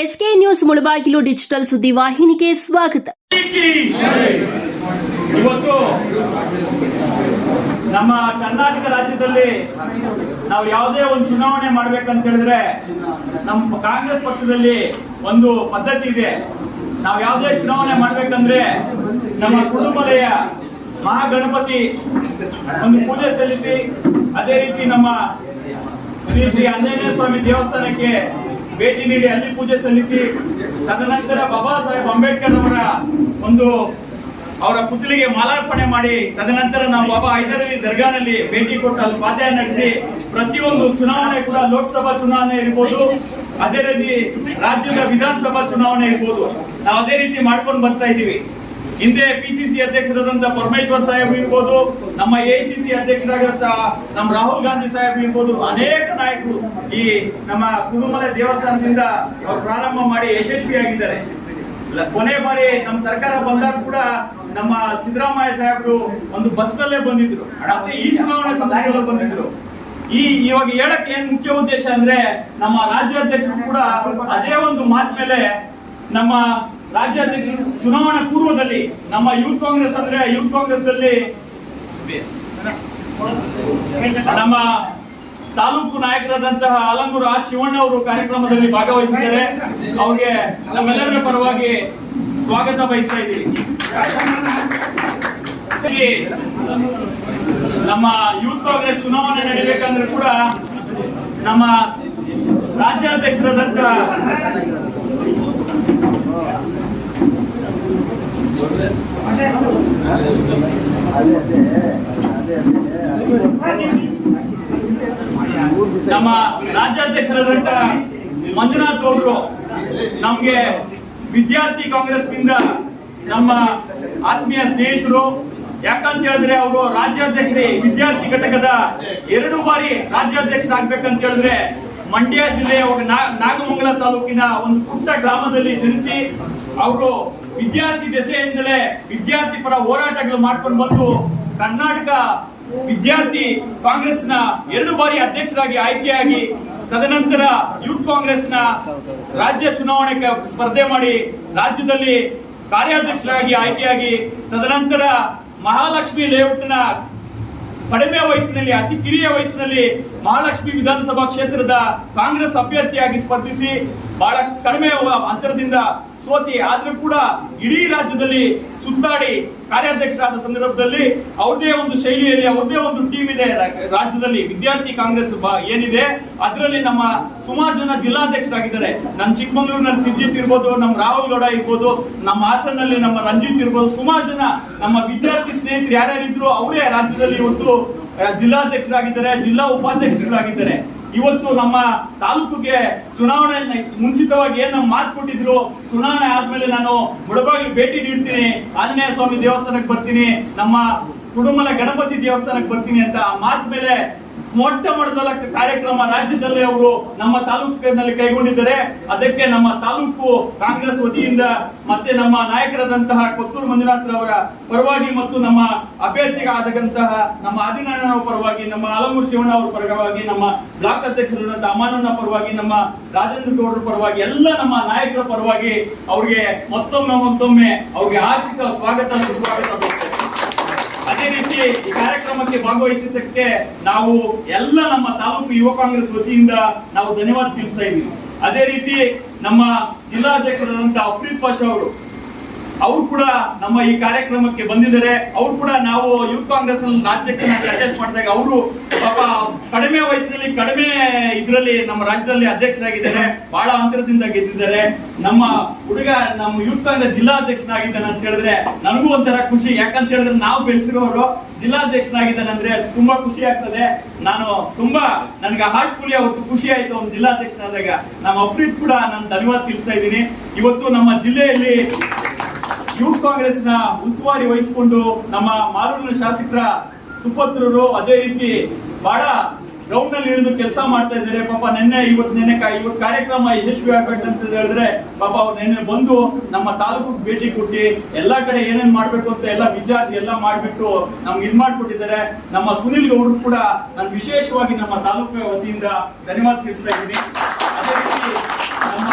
SK news Mulbagal digital ಸುದ್ದಿವಾಹಿನಿಗೆ ಸ್ವಾಗತ. ಇವತ್ತು ನಮ್ಮ ಕರ್ನಾಟಕ ರಾಜ್ಯದಲ್ಲಿ ನಾವು ಯಾವುದೇ ಒಂದು ಚುನಾವಣೆ ಮಾಡ್ಬೇಕಂತ ಹೇಳಿದ್ರೆ ನಮ್ಮ ಕಾಂಗ್ರೆಸ್ ಪಕ್ಷದಲ್ಲಿ ಒಂದು ಪದ್ಧತಿ ಇದೆ. ನಾವು ಯಾವುದೇ ಚುನಾವಣೆ ಮಾಡ್ಬೇಕಂದ್ರೆ ನಮ್ಮ ಕುರುಮಲೆಯ ಮಹಾಗಣಪತಿ ಒಂದು ಪೂಜೆ ಸಲ್ಲಿಸಿ, ಅದೇ ರೀತಿ ನಮ್ಮ ಶ್ರೀ ಆಂಜನೇಯ ಸ್ವಾಮಿ ದೇವಸ್ಥಾನಕ್ಕೆ ಭೇಟಿ ನೀಡಿ ಅಲ್ಲಿ ಪೂಜೆ ಸಲ್ಲಿಸಿ, ತದನಂತರ ಬಾಬಾ ಸಾಹೇಬ್ ಅಂಬೇಡ್ಕರ್ ಅವರ ಪುತ್ಲಿಗೆ ಮಾಲಾರ್ಪಣೆ ಮಾಡಿ, ತದನಂತರ ನಾವು ಬಾಬಾ ಹೈದರಾಲಿ ದರ್ಗಾನಲ್ಲಿ ಭೇಟಿ ಕೊಟ್ಟು ಅಲ್ಲಿ ಪಾತ್ಯ ನಡೆಸಿ, ಪ್ರತಿಯೊಂದು ಚುನಾವಣೆ ಕೂಡ ಲೋಕಸಭಾ ಚುನಾವಣೆ ಇರ್ಬೋದು, ಅದೇ ರೀತಿ ರಾಜ್ಯದ ವಿಧಾನಸಭಾ ಚುನಾವಣೆ ಇರ್ಬೋದು, ನಾವು ಅದೇ ರೀತಿ ಮಾಡ್ಕೊಂಡು ಬರ್ತಾ ಇದೀವಿ. ಹಿಂದೆ ಪಿಸಿಸಿ ಅಧ್ಯಕ್ಷರಾದಂತಹ ಪರಮೇಶ್ವರ್ ಸಾಹೇಬ್ ಇರ್ಬೋದು, ನಮ್ಮ ಎಐಸಿಸಿ ಅಧ್ಯಕ್ಷರಾದಂತ ನಮ್ಮ ರಾಹುಲ್ ಗಾಂಧಿ ಸಾಹೇಬ್ ಇರ್ಬೋದು, ಅನೇಕ ನಾಯಕರು ಈ ನಮ್ಮ ಕುರುಮಲೆ ದೇವಸ್ಥಾನದಿಂದ ಅವರು ಪ್ರಾರಂಭ ಮಾಡಿ ಯಶಸ್ವಿಯಾಗಿದ್ದಾರೆ. ಕೊನೆ ಬಾರಿ ನಮ್ಮ ಸರ್ಕಾರ ಬಂದಾಗ ಕೂಡ ನಮ್ಮ ಸಿದ್ದರಾಮಯ್ಯ ಸಾಹೇಬರು ಒಂದು ಬಸ್ ನಲ್ಲೇ ಬಂದಿದ್ರು, ಮತ್ತೆ ಈ ಚುನಾವಣೆ ಸಂದರ್ಭದಲ್ಲಿ ಬಂದಿದ್ರು. ಇವಾಗ ಹೇಳಕ್ಕೆ ಏನ್ ಮುಖ್ಯ ಉದ್ದೇಶ ಅಂದ್ರೆ, ನಮ್ಮ ರಾಜ್ಯಾಧ್ಯಕ್ಷರು ಕೂಡ ಅದೇ ಒಂದು ಮಾತು ಮೇಲೆ ನಮ್ಮ ರಾಜ್ಯಾಧ್ಯಕ್ಷರು ಚುನಾವಣಾ ಪೂರ್ವದಲ್ಲಿ ನಮ್ಮ ಯೂತ್ ಕಾಂಗ್ರೆಸ್ ಅಂದ್ರೆ ಯೂತ್ ಕಾಂಗ್ರೆಸ್ ನಮ್ಮ ತಾಲೂಕು ನಾಯಕರಾದಂತಹ ಆಲಂಗೂರು ಆರ್ ಶಿವಣ್ಣ ಅವರು ಕಾರ್ಯಕ್ರಮದಲ್ಲಿ ಭಾಗವಹಿಸಿದ್ದಾರೆ. ಅವ್ರಿಗೆ ನಮ್ಮೆಲ್ಲರ ಪರವಾಗಿ ಸ್ವಾಗತ ಬಯಸ್ತಾ ಇದ್ದೀವಿ. ನಮ್ಮ ಯೂತ್ ಕಾಂಗ್ರೆಸ್ ಚುನಾವಣೆ ನಡೀಬೇಕಂದ್ರೆ ಕೂಡ ನಮ್ಮ ರಾಜ್ಯಾಧ್ಯಕ್ಷರಾದಂತಹ ನಮ್ಮ ರಾಜ್ಯಾಧ್ಯಕ್ಷರಾದಂತ ಮಂಜುನಾಥ್ ಗೌಡರು ನಮ್ಗೆ ವಿದ್ಯಾರ್ಥಿ ಕಾಂಗ್ರೆಸ್ ನಿಂದ ನಮ್ಮ ಆತ್ಮೀಯ ಸ್ನೇಹಿತರು. ಯಾಕಂತ ಹೇಳಿದ್ರೆ ಅವರು ರಾಜ್ಯಾಧ್ಯಕ್ಷರೇ ವಿದ್ಯಾರ್ಥಿ ಘಟಕದ 2 ಬಾರಿ ರಾಜ್ಯಾಧ್ಯಕ್ಷರಾಗಬೇಕಂತ ಹೇಳಿದ್ರೆ ಮಂಡ್ಯ ಜಿಲ್ಲೆಯ ನಾಗಮಂಗಲ ತಾಲೂಕಿನ ಒಂದು ಪುಟ್ಟ ಗ್ರಾಮದಲ್ಲಿ ಜನಿಸಿ, ಅವರು ವಿದ್ಯಾರ್ಥಿ ದೆಸೆಯಿಂದಲೇ ವಿದ್ಯಾರ್ಥಿ ಪರ ಹೋರಾಟಗಳು ಮಾಡ್ಕೊಂಡು ಬಂದು ಕರ್ನಾಟಕ ವಿದ್ಯಾರ್ಥಿ ಕಾಂಗ್ರೆಸ್ನ 2 ಬಾರಿ ಅಧ್ಯಕ್ಷರಾಗಿ ಆಯ್ಕೆಯಾಗಿ, ತದನಂತರ ಯೂತ್ ಕಾಂಗ್ರೆಸ್ನ ರಾಜ್ಯ ಚುನಾವಣೆಗೆ ಸ್ಪರ್ಧೆ ಮಾಡಿ ರಾಜ್ಯದಲ್ಲಿ ಕಾರ್ಯಾಧ್ಯಕ್ಷರಾಗಿ ಆಯ್ಕೆಯಾಗಿ, ತದನಂತರ ಮಹಾಲಕ್ಷ್ಮಿ ಲೇಔಟ್ನ ಕಡಿಮೆ ವಯಸ್ಸಿನಲ್ಲಿ ಅತಿ ಕಿರಿಯ ವಯಸ್ಸಿನಲ್ಲಿ ಮಹಾಲಕ್ಷ್ಮಿ ವಿಧಾನಸಭಾ ಕ್ಷೇತ್ರದ ಕಾಂಗ್ರೆಸ್ ಅಭ್ಯರ್ಥಿಯಾಗಿ ಸ್ಪರ್ಧಿಸಿ ಬಹಳ ಕಡಿಮೆ ಅಂತರದಿಂದ ಸೋತಿ, ಆದ್ರೂ ಕೂಡ ಇಡೀ ರಾಜ್ಯದಲ್ಲಿ ಸುತ್ತಾಡಿ ಕಾರ್ಯಾಧ್ಯಕ್ಷರಾದ ಸಂದರ್ಭದಲ್ಲಿ ಅವ್ರದೇ ಒಂದು ಶೈಲಿಯಲ್ಲಿ ಅವ್ರದೇ ಒಂದು ಟೀಮ್ ಇದೆ. ರಾಜ್ಯದಲ್ಲಿ ವಿದ್ಯಾರ್ಥಿ ಕಾಂಗ್ರೆಸ್ ಏನಿದೆ ಅದರಲ್ಲಿ ನಮ್ಮ ಸುಮಾರು ಜನ ಜಿಲ್ಲಾಧ್ಯಕ್ಷರಾಗಿದ್ದಾರೆ. ನಮ್ಮ ಚಿಕ್ಕಮಗಳೂರಿನಲ್ಲಿ ಸಿದ್ಜಿತ್ ಇರ್ಬೋದು, ನಮ್ಮ ರಾಹುಲ್ ಗೌಡ ಇರ್ಬೋದು, ನಮ್ಮ ಹಾಸನಲ್ಲಿ ನಮ್ಮ ರಂಜಿತ್ ಇರ್ಬೋದು, ಸುಮಾರು ಜನ ನಮ್ಮ ವಿದ್ಯಾರ್ಥಿ ಸ್ನೇಹಿತರು ಯಾರ್ಯಾರಿದ್ರು ಅವರೇ ರಾಜ್ಯದಲ್ಲಿ ಇವತ್ತು ಜಿಲ್ಲಾಧ್ಯಕ್ಷರಾಗಿದ್ದಾರೆ, ಜಿಲ್ಲಾ ಉಪಾಧ್ಯಕ್ಷರಾಗಿದ್ದಾರೆ. ಇವತ್ತು ನಮ್ಮ ತಾಲೂಕಿಗೆ ಚುನಾವಣೆ ಮುಂಚಿತವಾಗಿ ಏನ್ ನಮ್ಮ ಮಾತು ಕೊಟ್ಟಿದ್ರು, ಚುನಾವಣೆ ಆದ್ಮೇಲೆ ನಾನು ಮುಳಬಾಗಿಲು ಭೇಟಿ ನೀಡ್ತೀನಿ, ಆಂಜನೇಯ ಸ್ವಾಮಿ ದೇವಸ್ಥಾನಕ್ಕೆ ಬರ್ತೀನಿ, ನಮ್ಮ ಕುಡುಮಲ ಗಣಪತಿ ದೇವಸ್ಥಾನಕ್ಕೆ ಬರ್ತೀನಿ ಅಂತ ಮಾತು ಮೇಲೆ ಮೊಟ್ಟ ಮೊದಲ ಕಾರ್ಯಕ್ರಮ ರಾಜ್ಯದಲ್ಲಿ ಅವರು ನಮ್ಮ ತಾಲೂಕಿನಲ್ಲಿ ಕೈಗೊಂಡಿದ್ದಾರೆ. ಅದಕ್ಕೆ ನಮ್ಮ ತಾಲೂಕು ಕಾಂಗ್ರೆಸ್ ವತಿಯಿಂದ ಮತ್ತೆ ನಮ್ಮ ನಾಯಕರಾದಂತಹ ಕೊತ್ತೂರು ಮಂಜುನಾಥ್ ಅವರ ಪರವಾಗಿ ಮತ್ತು ನಮ್ಮ ಅಭ್ಯರ್ಥಿಗಾದಂತಹ ನಮ್ಮ ಆದಿನಾರಾಯಣ ಪರವಾಗಿ, ನಮ್ಮ ಆಲಂಗೂರು ಶಿವಣ್ಣ ಅವರ ಪರವಾಗಿ, ನಮ್ಮ ಬ್ಲಾಕ್ ಅಧ್ಯಕ್ಷರಾದಂತಹ ಅಮಾನಣ್ಣ ಪರವಾಗಿ, ನಮ್ಮ ರಾಜೇಂದ್ರ ಗೌಡರ ಪರವಾಗಿ, ಎಲ್ಲ ನಮ್ಮ ನಾಯಕರ ಪರವಾಗಿ ಅವ್ರಿಗೆ ಮತ್ತೊಮ್ಮೆ ಅವ್ರಿಗೆ ಆರ್ಥಿಕ ಸ್ವಾಗತ ಸುಸ್ವಾಗತ. ಅದೇ ರೀತಿ ಈ ಕಾರ್ಯಕ್ರಮಕ್ಕೆ ಭಾಗವಹಿಸಿದ್ದಕ್ಕೆ ನಾವು ಎಲ್ಲ ನಮ್ಮ ತಾಲೂಕು ಯುವ ಕಾಂಗ್ರೆಸ್ ವತಿಯಿಂದ ನಾವು ಧನ್ಯವಾದ ತಿಳಿಸ್ತಾ ಇದ್ದೀವಿ. ಅದೇ ರೀತಿ ನಮ್ಮ ಜಿಲ್ಲಾಧ್ಯಕ್ಷರಾದಂತಹ ಅಫ್ರೀದ್ ಪಾಷಾ ಅವರು ಕೂಡ ನಮ್ಮ ಈ ಕಾರ್ಯಕ್ರಮಕ್ಕೆ ಬಂದಿದ್ದಾರೆ. ಅವರು ಕೂಡ ನಾವು ಯೂತ್ ಕಾಂಗ್ರೆಸ್ ರಾಜ್ಯಕ್ಕೆ ಅಡ್ಜಸ್ಟ್ ಮಾಡಿದಾಗ ಅವರು ಪಾಪ ಕಡಿಮೆ ವಯಸ್ಸಿನಲ್ಲಿ ಕಡಿಮೆ ಇದರಲ್ಲಿ ನಮ್ಮ ರಾಜ್ಯದಲ್ಲಿ ಅಧ್ಯಕ್ಷರಾಗಿದ್ದಾರೆ, ಬಹಳ ಅಂತರದಿಂದ ಗೆದ್ದಿದ್ದಾರೆ. ನಮ್ಮ ಹುಡುಗ ನಮ್ಮ ಯೂತ್ ಕಾಂಗ್ರೆಸ್ ಜಿಲ್ಲಾಧ್ಯಕ್ಷನಾಗಿದ್ದಾನೆ ಅಂತ ಹೇಳಿದ್ರೆ ನನಗೂ ಒಂಥರ ಖುಷಿ. ಯಾಕಂತ ಹೇಳಿದ್ರೆ ನಾವು ಬೆಳೆಸಿರೋರು ಜಿಲ್ಲಾಧ್ಯಕ್ಷನಾಗಿದ್ದಾನೆ ಅಂದ್ರೆ ತುಂಬಾ ಖುಷಿ ಆಗ್ತದೆ. ನನಗೆ ಹಾರ್ಟ್ಫುಲಿ ಅವತ್ತು ಖುಷಿ ಆಯ್ತು ಒಂದು ಜಿಲ್ಲಾಧ್ಯಕ್ಷನಾದಾಗ. ನಮ್ಮ ಅಫ್ರೀದ್ ಕೂಡ ನಾನು ಧನ್ಯವಾದ ತಿಳಿಸ್ತಾ ಇದ್ದೀನಿ. ಇವತ್ತು ನಮ್ಮ ಜಿಲ್ಲೆಯಲ್ಲಿ ಯೂತ್ ಕಾಂಗ್ರೆಸ್ ನ ಉಸ್ತುವಾರಿ ವಹಿಸಿಕೊಂಡು ನಮ್ಮ ಮಾಲೂರಿನ ಶಾಸಕರ ಸುಪುತ್ರರು ಅದೇ ರೀತಿ ಬಹಳ ಗ್ರೌಂಡ್ ನಲ್ಲಿ ಇಳಿದು ಕೆಲಸ ಮಾಡ್ತಾ ಇದ್ದಾರೆ. ಪಾಪ ಇವತ್ತು ಕಾರ್ಯಕ್ರಮ ಯಶಸ್ವಿ ಆಗ್ಬೇಕಂತ ಹೇಳಿದ್ರೆ ಪಾಪ ಅವ್ರು ನಿನ್ನೆ ಬಂದು ನಮ್ಮ ತಾಲೂಕು ಭೇಟಿ ಕೊಟ್ಟು ಎಲ್ಲಾ ಕಡೆ ಏನೇನ್ ಮಾಡ್ಬೇಕು ಅಂತ ಎಲ್ಲ ವಿಚಾರಿಸಿ ಎಲ್ಲ ಮಾಡ್ಬಿಟ್ಟು ನಮ್ಗೆ ಇದ್ ಮಾಡ್ಕೊಟ್ಟಿದ್ದಾರೆ. ನಮ್ಮ ಸುನಿಲ್ ಗೌಡ್ರು ಕೂಡ ನಾನು ವಿಶೇಷವಾಗಿ ನಮ್ಮ ತಾಲೂಕು ವತಿಯಿಂದ ಧನ್ಯವಾದ ತಿಳಿಸ್ತಾ ಇದ್ದೀನಿ. ಅದೇ ರೀತಿ ನಮ್ಮ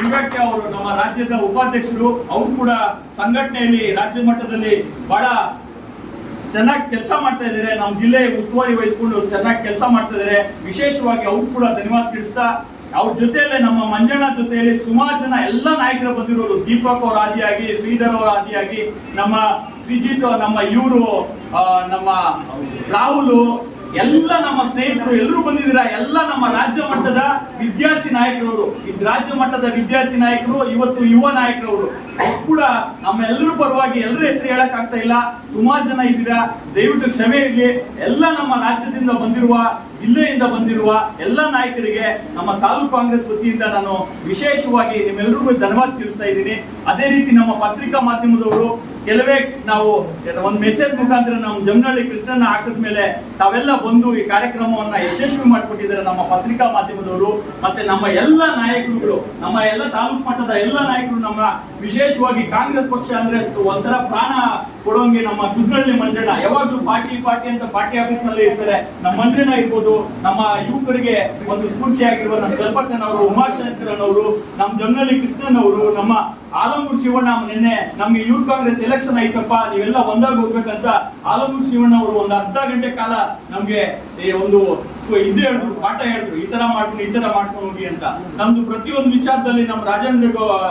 ವಿವೇಕ್ ಅವರು ನಮ್ಮ ರಾಜ್ಯದ ಉಪಾಧ್ಯಕ್ಷರು. ಅವರು ಕೂಡ ಸಂಘಟನೆಯಲ್ಲಿ ರಾಜ್ಯ ಮಟ್ಟದಲ್ಲಿ ಬಹಳ ಚೆನ್ನಾಗಿ ಕೆಲಸ ಮಾಡ್ತಾ ಇದ್ದಾರೆ. ನಮ್ಮ ಜಿಲ್ಲೆ ಉಸ್ತುವಾರಿ ವಹಿಸಿಕೊಂಡು ಚೆನ್ನಾಗಿ ಕೆಲಸ ಮಾಡ್ತಾ ಇದ್ದಾರೆ. ವಿಶೇಷವಾಗಿ ಅವ್ರು ಕೂಡ ಧನ್ಯವಾದ ತಿಳಿಸ್ತಾ, ಅವ್ರ ಜೊತೆಯಲ್ಲೇ ನಮ್ಮ ಮಂಜಣ್ಣ ಜೊತೆಯಲ್ಲಿ ಸುಮಾರು ಜನ ಎಲ್ಲ ನಾಯಕರು ಬಂದಿರೋರು. ದೀಪಕ್ ಅವರ ಆದಿಯಾಗಿ, ಶ್ರೀಧರ್ ಅವರ ಆದಿಯಾಗಿ, ನಮ್ಮ ಶ್ರೀಜಿತ್, ನಮ್ಮ ಇವರು, ನಮ್ಮ ರಾಹುಲ್, ಎಲ್ಲ ನಮ್ಮ ಸ್ನೇಹಿತರು ಎಲ್ಲರೂ ಬಂದಿದ್ದೀರಾ. ಎಲ್ಲ ನಮ್ಮ ರಾಜ್ಯ ಮಟ್ಟದ ವಿದ್ಯಾರ್ಥಿ ನಾಯಕರವರು, ರಾಜ್ಯ ಮಟ್ಟದ ವಿದ್ಯಾರ್ಥಿ ನಾಯಕರು, ಇವತ್ತು ಯುವ ನಾಯಕರವರು ಕೂಡ ನಮ್ಮ ಎಲ್ಲರ ಪರವಾಗಿ ಎಲ್ಲರ ಹೆಸರು ಹೇಳಕ್ ಆಗ್ತಾ ಇಲ್ಲ. ಸುಮಾರು ಜನ ಇದ್ದೀರಾ, ದಯವಿಟ್ಟು ಕ್ಷಮೆ ಇರಲಿ. ಎಲ್ಲ ನಮ್ಮ ರಾಜ್ಯದಿಂದ ಬಂದಿರುವ, ಜಿಲ್ಲೆಯಿಂದ ಬಂದಿರುವ ಎಲ್ಲ ನಾಯಕರಿಗೆ ನಮ್ಮ ತಾಲೂಕು ಕಾಂಗ್ರೆಸ್ ವತಿಯಿಂದ ನಾನು ವಿಶೇಷವಾಗಿ ನಿಮ್ಮೆಲ್ಲರಿಗೂ ಧನ್ಯವಾದ ತಿಳಿಸ್ತಾ ಇದ್ದೀನಿ. ಅದೇ ರೀತಿ ನಮ್ಮ ಪತ್ರಿಕಾ ಮಾಧ್ಯಮದವರು ಕೆಲವೇ ನಾವು ಒಂದು ಮೆಸೇಜ್ ಮುಖಾಂತರ ನಮ್ಮ ಜಮನಹಳ್ಳಿ ಕೃಷ್ಣನ ಹಾಕಿದ ಮೇಲೆ ತಾವೆಲ್ಲ ಬಂದು ಈ ಕಾರ್ಯಕ್ರಮವನ್ನ ಯಶಸ್ವಿ ಮಾಡಿಕೊಟ್ಟಿದ್ದಾರೆ. ನಮ್ಮ ಪತ್ರಿಕಾ ಮಾಧ್ಯಮದವರು ಮತ್ತೆ ನಮ್ಮ ಎಲ್ಲ ನಾಯಕರುಗಳು, ನಮ್ಮ ಎಲ್ಲ ತಾಲೂಕು ಮಟ್ಟದ ಎಲ್ಲ ನಾಯಕರು, ನಮ್ಮ ವಿಶೇಷವಾಗಿ ಕಾಂಗ್ರೆಸ್ ಪಕ್ಷ ಅಂದ್ರೆ ಒಂಥರ ಪ್ರಾಣ ಕೊಡುವಂಗೆ ನಮ್ಮ ಕುದ್ನಳ್ಳಿ ಮಂಜಣ್ಣ ಯಾವಾಗ್ಲೂ ಪಾರ್ಟಿ ಅಂತ ಪಾರ್ಟಿ ಆಫೀಸ್ ನಲ್ಲಿ ಇರ್ತಾರೆ. ನಮ್ಮ ಮಂಜಣ್ಣ ಇರ್ಬೋದು, ನಮ್ಮ ಯುವಕರಿಗೆ ಒಂದು ಸ್ಫೂರ್ತಿಯಾಗಿರುವ ನಮ್ಮ ಜಲಪಟ್ಟಣ ಅವರು, ಉಮಾಶಂಕರನ್ ಅವರು, ನಮ್ಮ ಜಮನಹಳ್ಳಿ ಕೃಷ್ಣನ್ ಅವರು, ನಮ್ಮ ಆಲಂಗೂರು ಶಿವಣ್ಣ ನಿನ್ನೆ ನಮ್ಗೆ ಯೂತ್ ಕಾಂಗ್ರೆಸ್ ಎಲೆಕ್ಷನ್ ಐತಪ್ಪ, ನೀವೆಲ್ಲ ಒಂದಾಗಿ ಹೋಗ್ಬೇಕಂತ ಆಲಂಗೂರು ಶಿವಣ್ಣ ಅವರು ಒಂದು ಅರ್ಧ ಗಂಟೆ ಕಾಲ ನಮ್ಗೆ ಒಂದು ಇದು ಹೇಳಿದ್ರು, ಪಾಠ ಹೇಳಿದ್ರು, ಈ ತರ ಮಾಡ್ಕೊಂಡು ಹೋಗಿ ಅಂತ. ನಮ್ದು ಪ್ರತಿಯೊಂದು ವಿಚಾರದಲ್ಲಿ ನಮ್ಮ ರಾಜೇಂದ್ರ